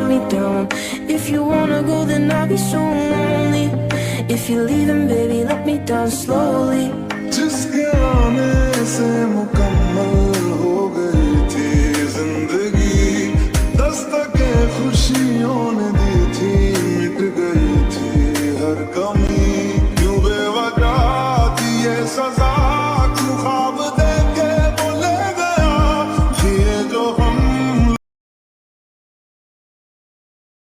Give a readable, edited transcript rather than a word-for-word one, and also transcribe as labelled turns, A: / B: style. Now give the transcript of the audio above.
A: me down. If you wanna go, then I'll be so lonely. If you're leaving, baby, let me down slowly.
B: जिसके आने से मुकम्मल हो गई थी जिंदगी, दस्तके खुशियों ने दी थी, मिट गई थी हर गम।